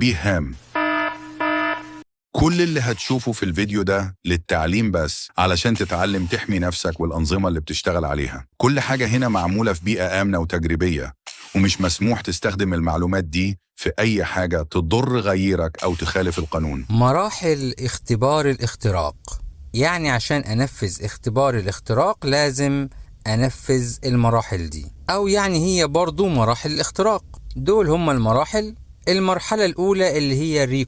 تنبيه هام: كل اللي هتشوفه في الفيديو ده للتعليم بس، علشان تتعلم تحمي نفسك والأنظمة اللي بتشتغل عليها. كل حاجة هنا معمولة في بيئة آمنة وتجريبية، ومش مسموح تستخدم المعلومات دي في أي حاجة تضر غيرك أو تخالف القانون. مراحل اختبار الاختراق، يعني عشان أنفذ اختبار الاختراق لازم أنفذ المراحل دي، أو يعني هي برضو مراحل الاختراق. دول هم المراحل. المرحلة الأولى اللي هي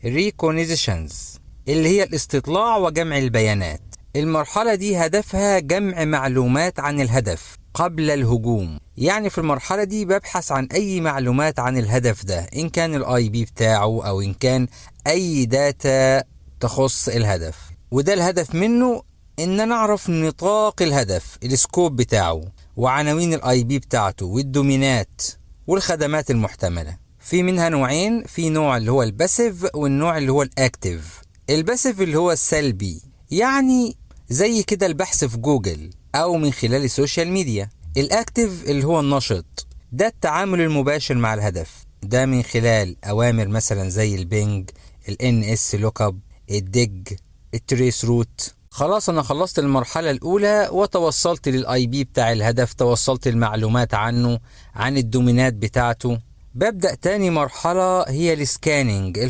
ريكونيزيشنز، اللي هي الاستطلاع وجمع البيانات. المرحلة دي هدفها جمع معلومات عن الهدف قبل الهجوم. يعني في المرحلة دي ببحث عن أي معلومات عن الهدف ده، إن كان الاي بي بتاعه أو إن كان أي داتا تخص الهدف. وده الهدف منه إن نعرف نطاق الهدف، السكوب بتاعه، وعناوين الاي بي بتاعته، والدومينات، والخدمات المحتملة. في منها نوعين، في نوع اللي هو الباسيف والنوع اللي هو الاكتيف. الباسيف اللي هو السلبي، يعني زي كده البحث في جوجل أو من خلال السوشيال ميديا. الأكتيف اللي هو النشط، ده التعامل المباشر مع الهدف، ده من خلال أوامر مثلا زي البينج، NS لوك اب، الديج، التريس روت. خلاص أنا خلصت المرحلة الأولى وتوصلت للآي بي بتاع الهدف، توصلت المعلومات عنه، عن الدومينات بتاعته. ببدأ تاني مرحلة هي السكانينج،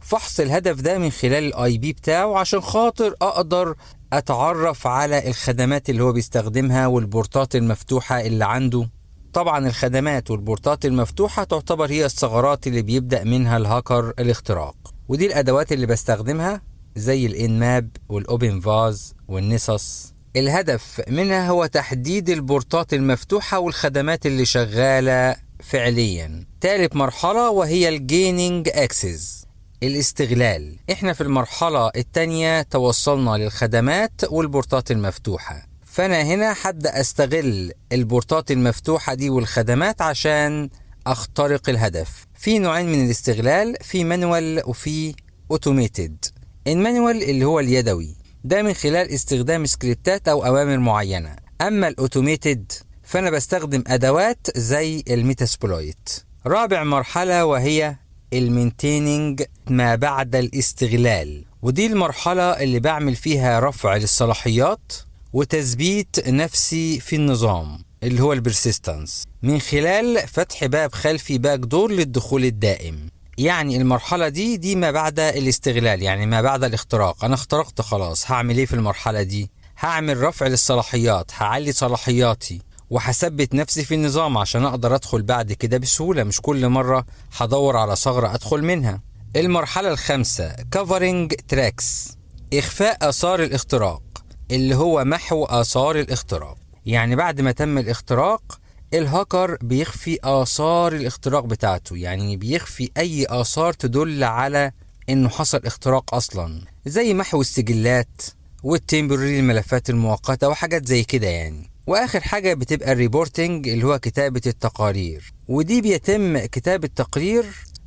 فحص الهدف ده من خلال الاي بي بتاعه، عشان خاطر اقدر اتعرف على الخدمات اللي هو بيستخدمها والبورتات المفتوحة اللي عنده. طبعا الخدمات والبورتات المفتوحة تعتبر هي الثغرات اللي بيبدأ منها الهاكر الاختراق، ودي الادوات اللي بستخدمها زي الانماب والاوبن فاز والنيسوس. الهدف منها هو تحديد البورتات المفتوحة والخدمات اللي شغالة فعليا. ثالث مرحلة وهي الجيننج اكسس، الاستغلال. احنا في المرحلة التانية توصلنا للخدمات والبورتات المفتوحة، فانا هنا هبدأ استغل البورتات المفتوحة دي والخدمات عشان اخترق الهدف. في نوعين من الاستغلال، في مانوال وفي اوتوميتد. المانوال اللي هو اليدوي، ده من خلال استخدام سكريبتات او اوامر معينة. اما الاوتوميتد فانا بستخدم ادوات زي الميتاسبلويت. رابع مرحلة وهي المينتيننج، ما بعد الاستغلال، ودي المرحلة اللي بعمل فيها رفع للصلاحيات وتثبيت نفسي في النظام اللي هو البرسيستنس، من خلال فتح باب خلفي باك دور للدخول الدائم. يعني المرحلة دي ما بعد الاستغلال، يعني ما بعد الاختراق. انا اخترقت خلاص، هعمل ايه في المرحلة دي؟ هعمل رفع للصلاحيات، هعلي صلاحياتي وحثبت نفسي في النظام عشان اقدر ادخل بعد كده بسهولة، مش كل مرة هدور على ثغرة ادخل منها. المرحلة الخامسة covering tracks، اخفاء اثار الاختراق، اللي هو محو اثار الاختراق. يعني بعد ما تم الاختراق الهاكر بيخفي اثار الاختراق بتاعته، يعني بيخفي اي اثار تدل على انه حصل اختراق اصلا، زي محو السجلات والتمبرري، الملفات المؤقتة وحاجات زي كده يعني. واخر حاجة بتبقى الريبورتنج، اللي هو كتابة التقارير، ودي بيتم كتابة تقرير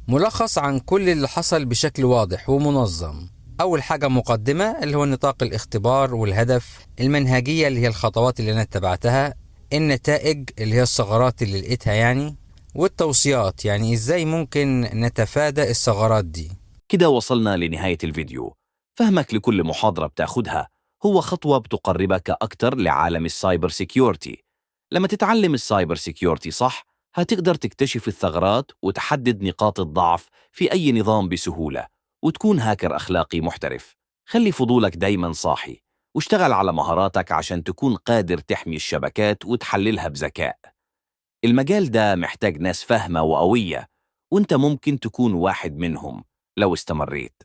ملخص عن كل اللي حصل بشكل واضح ومنظم. اول حاجة مقدمة اللي هو نطاق الاختبار والهدف، المنهجية اللي هي الخطوات اللي انا اتبعتها، النتائج اللي هي الثغرات اللي لقيتها يعني، والتوصيات يعني ازاي ممكن نتفادى الثغرات دي. كده وصلنا لنهاية الفيديو. فهمك لكل محاضرة بتاخدها هو خطوة بتقربك أكتر لعالم السايبر سيكيورتي. لما تتعلم السايبر سيكيورتي صح هتقدر تكتشف الثغرات وتحدد نقاط الضعف في أي نظام بسهولة، وتكون هاكر أخلاقي محترف. خلي فضولك دايما صاحي واشتغل على مهاراتك عشان تكون قادر تحمي الشبكات وتحللها بذكاء. المجال ده محتاج ناس فاهمة وقوية، وانت ممكن تكون واحد منهم لو استمريت.